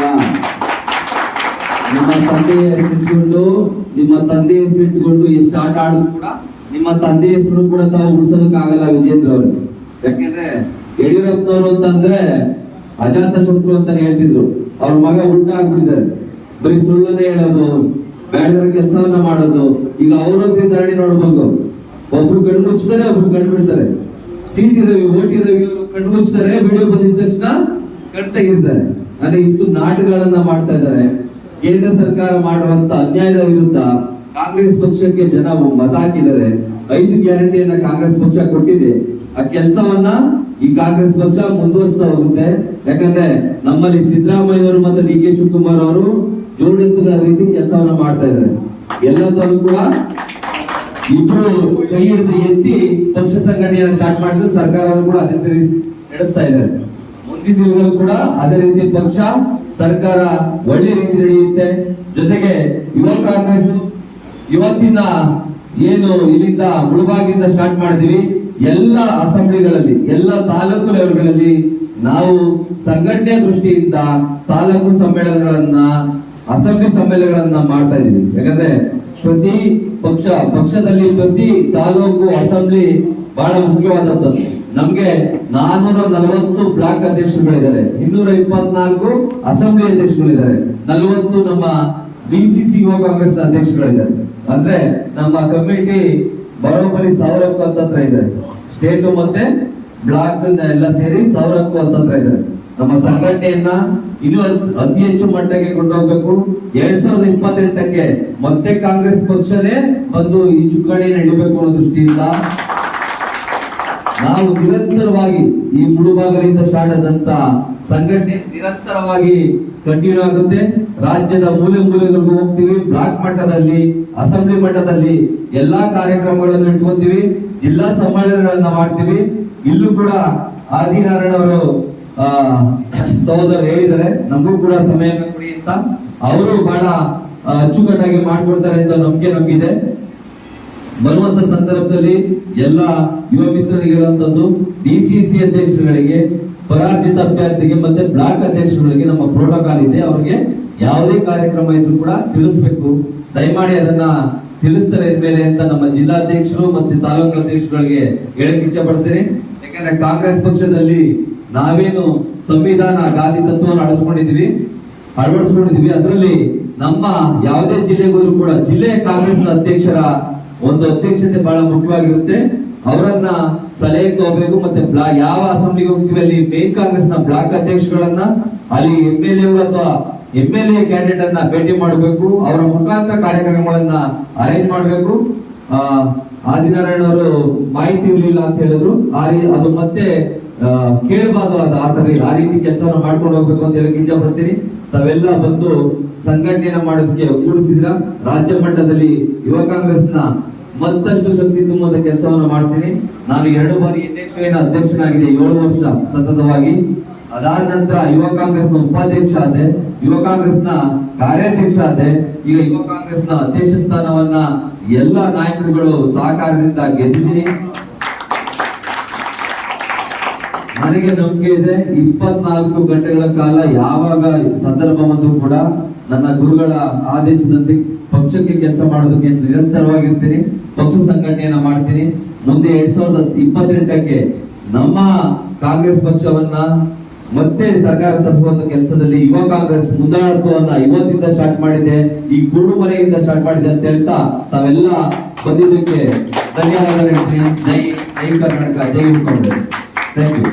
ನಿಮ್ಮ ತಂದೆಯ ಹೆಸರಿಟ್ಕೊಂಡು, ನಿಮ್ಮ ತಂದೆ ಹೆಸರಿಟ್ಕೊಂಡು ಎಷ್ಟು ಆಟ ಆಡಿದ್ರು ಕೂಡ ನಿಮ್ಮ ತಂದೆ ಹೆಸರು ಕೂಡ ತಾವು ಉಳಿಸೋದಕ್ಕಾಗಲ್ಲ ವಿಜೇಂದ್ರ ಅವರು. ಯಾಕೆಂದ್ರೆ ಯಡಿಯೂರಪ್ಪನವರು ಅಂತಂದ್ರೆ ಅಜಾತ ಶತ್ರು ಅಂತ ಹೇಳ್ತಿದ್ರು. ಅವ್ರ ಮಗ ಉಲ್ಟಾ ಆಗ್ಬಿಟ್ಟಿದ್ದಾರೆ. ಬರೀ ಸುಳ್ಳನ್ನೇ ಹೇಳೋದು, ಬೇಡದ ಕೆಲಸವನ್ನ ಮಾಡೋದು. ಈಗ ಅವರೊಂದೇ ಧರಣಿ ನೋಡ್ಬೇಕು. ಒಬ್ರು ಕಣ್ಣು ಮುಚ್ತಾರೆ, ಒಬ್ರು ಕಣ್ಣು ಬಿಡ್ತಾರೆ. ಸಿಟಿ ರವಿ, ಓಟಿ ರವಿ ಅವರು ಕಣ್ಣು ಮುಚ್ತಾರೆ, ವಿಡಿಯೋ ಬಂದಿದ ತಕ್ಷಣ ಕಣ್ ತೆಗಿರ್ತಾರೆ. ಅಂದ್ರೆ ಇಷ್ಟು ನಾಟಕಗಳನ್ನ ಮಾಡ್ತಾ ಇದ್ದಾರೆ. ಕೇಂದ್ರ ಸರ್ಕಾರ ಮಾಡುವಂತ ಅನ್ಯಾಯದ ವಿರುದ್ಧ ಕಾಂಗ್ರೆಸ್ ಪಕ್ಷಕ್ಕೆ ಜನ ಮತ ಹಾಕಿದ್ದಾರೆ. 5 ಗ್ಯಾರಂಟಿಯನ್ನ ಕಾಂಗ್ರೆಸ್ ಪಕ್ಷ ಕೊಟ್ಟಿದೆ. ಆ ಕೆಲಸವನ್ನ ಈ ಕಾಂಗ್ರೆಸ್ ಪಕ್ಷ ಮುಂದುವರಿಸ್ತಾ ಹೋಗುತ್ತೆ. ಯಾಕಂದ್ರೆ ನಮ್ಮಲ್ಲಿ ಸಿದ್ದರಾಮಯ್ಯವರು ಮತ್ತು ಡಿ ಕೆ ಶಿವಕುಮಾರ್ ಅವರು ಜೋಡೆತ್ತುಗಳ ರೀತಿ ಕೆಲಸವನ್ನ ಮಾಡ್ತಾ ಇದ್ದಾರೆ. ಎಲ್ಲದಲ್ಲೂ ಕೂಡ ಇಬ್ರು ಕೈ ಹಿಡಿದು ಎತ್ತಿ ಪಕ್ಷ ಸಂಘಟನೆಯನ್ನು ಸ್ಟಾರ್ಟ್ ಮಾಡಿದ್ರು. ಸರ್ಕಾರವನ್ನು ಕೂಡ ಅದೇ ರೀತಿ ನಡೆಸ್ತಾ ಇದ್ದಾರೆ. ಮುಂದಿನ ದಿನಗಳು ಕೂಡ ಅದೇ ರೀತಿ ಪಕ್ಷ ಸರ್ಕಾರ ಒಳ್ಳೆ ರೀತಿ ನಡೆಯುತ್ತೆ. ಜೊತೆಗೆ ಯುವ ಕಾಂಗ್ರೆಸ್ ಇವತ್ತಿನ ಏನು ಇಲ್ಲಿಂದ ಮುಳುಬಾಗಿಲಿಂದ ಸ್ಟಾರ್ಟ್ ಮಾಡಿದೀವಿ, ಎಲ್ಲ ಅಸೆಂಬ್ಲಿಗಳಲ್ಲಿ, ಎಲ್ಲ ತಾಲೂಕು ಲೆವೆಲ್ಗಳಲ್ಲಿ ನಾವು ಸಂಘಟನೆ ದೃಷ್ಟಿಯಿಂದ ತಾಲೂಕು ಸಮ್ಮೇಳನಗಳನ್ನ, ಅಸೆಂಬ್ಲಿ ಸಮ್ಮೇಳನಗಳನ್ನ ಮಾಡ್ತಾ ಇದೀವಿ. ಯಾಕಂದ್ರೆ ಪ್ರತಿ ಪಕ್ಷದಲ್ಲಿ ಪ್ರತಿ ತಾಲೂಕು ಅಸೆಂಬ್ಲಿ ಬಹಳ ಮುಖ್ಯವಾದದ್ದು. ನಮ್ಗೆ 440 ಬ್ಲಾಕ್ ಅಧ್ಯಕ್ಷರುಗಳಿದ್ದಾರೆ, 224 ಅಸೆಂಬ್ಲಿ ಅಧ್ಯಕ್ಷರುಗಳಿದ್ದಾರೆ, 40 ನಮ್ಮ BCC ಯುವ ಕಾಂಗ್ರೆಸ್ ಅಧ್ಯಕ್ಷರುಗಳಿದ್ದಾರೆ. ಅಂದ್ರೆ ನಮ್ಮ ಕಮಿಟಿ ಬರೋಬ್ಬರಿ 1000ಕ್ಕೂ ಹತ್ತತ್ರ ಇದ್ದಾರೆ. ಸ್ಟೇಟ್ ಮತ್ತೆ ಬ್ಲಾಕ್ ಎಲ್ಲ ಸೇರಿ 1000ಕ್ಕೂ ಹತ್ತತ್ರ ಇದ್ದಾರೆ. ನಮ್ಮ ಸಂಘಟನೆಯನ್ನ ಇನ್ನೂ ಅತಿ ಹೆಚ್ಚು ಮಟ್ಟಕ್ಕೆ ಕೊಂಡೋಗ್ಬೇಕು. 2028ಕ್ಕೆ ಮತ್ತೆ ಕಾಂಗ್ರೆಸ್ ಪಕ್ಷನೇ ಬಂದು ಈ ಚುಕ್ಕಾಣಿ ನಡಿಬೇಕು ಅನ್ನೋ ದೃಷ್ಟಿಯಿಂದ ನಾವು ನಿರಂತರವಾಗಿ ಈ ಮುಳುಬಾಗಲಿಂದ ಸ್ಟಾರ್ಟ್ ಆದಂತ ಸಂಘಟನೆ ನಿರಂತರವಾಗಿ ಕಂಟಿನ್ಯೂ ಆಗುತ್ತೆ. ರಾಜ್ಯದ ಮೂಲೆ ಮೂಲೆಗಳಿಗೂ ಹೋಗ್ತೀವಿ. ಬ್ಲಾಕ್ ಮಟ್ಟದಲ್ಲಿ, ಅಸೆಂಬ್ಲಿ ಮಟ್ಟದಲ್ಲಿ ಎಲ್ಲಾ ಕಾರ್ಯಕ್ರಮಗಳನ್ನು ಇಟ್ಕೊಂತೀವಿ. ಜಿಲ್ಲಾ ಸಮ್ಮೇಳನಗಳನ್ನ ಮಾಡ್ತೀವಿ. ಇಲ್ಲೂ ಕೂಡ ಆದಿನಾರಾಯಣ ಅವರು ಸಹೋದರರು ಹೇಳಿದ್ದಾರೆ, ನಮಗೂ ಕೂಡ ಸಮಯ ಕೊಡಿ ಅಂತ. ಅವರು ಬಹಳ ಅಚ್ಚುಕಟ್ಟಾಗಿ ಮಾಡ್ಕೊಡ್ತಾರೆ ಅಂತ ನಂಬಿಕೆ ನಮಗಿದೆ. ಬರುವಂತ ಸಂದರ್ಭದಲ್ಲಿ ಎಲ್ಲ ಯುವ ಮಿತ್ರರಿಗೆ ಹೇಳುವಂತದ್ದು, DCC ಅಧ್ಯಕ್ಷರುಗಳಿಗೆ, ಪರಾಜಿತ ಅಭ್ಯರ್ಥಿಗೆ ಮತ್ತೆ ಬ್ಲಾಕ್ ಅಧ್ಯಕ್ಷರುಗಳಿಗೆ ನಮ್ಮ ಪ್ರೋಟೋಕಾಲ್ ಇದೆ. ಅವರಿಗೆ ಯಾವುದೇ ಕಾರ್ಯಕ್ರಮ ಇದ್ರೂ ಕೂಡ ತಿಳಿಸ್ಬೇಕು. ದಯಮಾಡಿ ಅದನ್ನ ತಿಳಿಸ್ತಾರೆ ಇದ್ಮೇಲೆ ಅಂತ ನಮ್ಮ ಜಿಲ್ಲಾಧ್ಯಕ್ಷರು ಮತ್ತೆ ತಾಲೂಕು ಅಧ್ಯಕ್ಷರುಗಳಿಗೆ ಹೇಳಕ್ ಇಚ್ಛೆ ಪಡ್ತೇನೆ. ಯಾಕಂದ್ರೆ ಕಾಂಗ್ರೆಸ್ ಪಕ್ಷದಲ್ಲಿ ನಾವೇನು ಸಂವಿಧಾನ ಗಾಂಧಿ ತತ್ವವನ್ನು ಅಳವಡಿಸ್ಕೊಂಡಿದೀವಿ. ಅದರಲ್ಲಿ ನಮ್ಮ ಯಾವುದೇ ಜಿಲ್ಲೆಗೆ ಹೋದ್ರು ಕೂಡ ಜಿಲ್ಲೆಯ ಕಾಂಗ್ರೆಸ್ನ ಅಧ್ಯಕ್ಷರ ಒಂದು ಅಧ್ಯಕ್ಷತೆ ಬಹಳ ಮುಖ್ಯವಾಗಿರುತ್ತೆ. ಅವರನ್ನ ಸಲಹೆ ತಗೋಬೇಕು. ಮತ್ತೆ ಯಾವ ಅಸೆಂಬ್ಲಿಗೆ ಹೋಗ್ತೀವಿ ಅಲ್ಲಿ ಮೇನ್ ಕಾಂಗ್ರೆಸ್ ನ ಬ್ಲಾಕ್ ಅಧ್ಯಕ್ಷಗಳನ್ನ, ಅಲ್ಲಿ MLA ಅಥವಾ MLA ಕ್ಯಾಂಡಿಡೇಟ್ ಅನ್ನ ಭೇಟಿ ಮಾಡಬೇಕು. ಅವರ ಮುಖಾಂತರ ಕಾರ್ಯಕ್ರಮಗಳನ್ನ ಅರೇಂಜ್ ಮಾಡಬೇಕು. ಆದಿನಾರಾಯಣ ಅವರು ಮಾಹಿತಿ ಇರಲಿಲ್ಲ ಅಂತ ಹೇಳಿದ್ರು. ಅದು ಮತ್ತೆ ಕೇಳಬಾರ್ದು. ಆ ರೀತಿ ಕೆಲಸವನ್ನ ಮಾಡ್ಕೊಂಡು ಹೋಗ್ಬೇಕು ಅಂತ ಹೇಳಕ್ ಇಚ್ಛೆ ಪಡ್ತೀನಿ. ತಾವೆಲ್ಲ ಬಂದು ಸಂಘಟನೆಯನ್ನ ಮಾಡೋದಕ್ಕೆ ಕೂಡಿಸಿದ್ರ ರಾಜ್ಯ ಮಟ್ಟದಲ್ಲಿ ಯುವ ಕಾಂಗ್ರೆಸ್ ನ ಮತ್ತಷ್ಟು ಶಕ್ತಿ ತುಂಬುವಂತ ಕೆಲಸವನ್ನ ಮಾಡ್ತೀನಿ. ನಾನು 2 ಬಾರಿ NSY ಅಧ್ಯಕ್ಷನಾಗಿದೆ, 7 ವರ್ಷ ಸತತವಾಗಿ. ಅದಾದ ನಂತರ ಯುವ ಕಾಂಗ್ರೆಸ್ ನ ಉಪಾಧ್ಯಕ್ಷ ಆದೆ, ಯುವ ಕಾಂಗ್ರೆಸ್ ನ ಕಾರ್ಯಾಧ್ಯಕ್ಷ ಆದೆ. ಈಗ ಯುವ ಕಾಂಗ್ರೆಸ್ ನ ಅಧ್ಯಕ್ಷ ಸ್ಥಾನವನ್ನ ಎಲ್ಲ ನಾಯಕರುಗಳು ಸಹಕಾರದಿಂದ ಗೆದ್ದಿದ್ದೀನಿ. ನನಗೆ ನಂಬಿಕೆ ಇದೆ, 24 ಗಂಟೆಗಳ ಕಾಲ ಯಾವಾಗ ಸಂದರ್ಭ ಬಂದರೂ ಕೂಡ ನನ್ನ ಗುರುಗಳ ಆದೇಶದಂತೆ ಪಕ್ಷಕ್ಕೆ ಕೆಲಸ ಮಾಡೋದಕ್ಕೆ ನಿರಂತರವಾಗಿರ್ತೀನಿ. ಪಕ್ಷ ಸಂಘಟನೆಯನ್ನ ಮಾಡ್ತೀನಿ. ಮುಂದೆ 2028ಕ್ಕೆ ನಮ್ಮ ಕಾಂಗ್ರೆಸ್ ಪಕ್ಷವನ್ನ ಮತ್ತೆ ಸರ್ಕಾರ ತರಿಸುವಂತ ಕೆಲಸದಲ್ಲಿ ಯುವ ಕಾಂಗ್ರೆಸ್ ಮುಂದಾಳತ್ವವನ್ನ ಇವತ್ತಿಂದ ಸ್ಟಾರ್ಟ್ ಮಾಡಿದೆ, ಈ ಕುರುಡು ಮನೆಯಿಂದ ಸ್ಟಾರ್ಟ್ ಮಾಡಿದೆ ಅಂತ ಹೇಳ್ತಾ ತಾವೆಲ್ಲ ಬಂದಿದ್ದಕ್ಕೆ ಧನ್ಯವಾದ ಹೇಳ್ತೀನಿ. ಜೈ ಕರ್ನಾಟಕ, ಜೈ ಯುವ ಕಾಂಗ್ರೆಸ್. Thank you.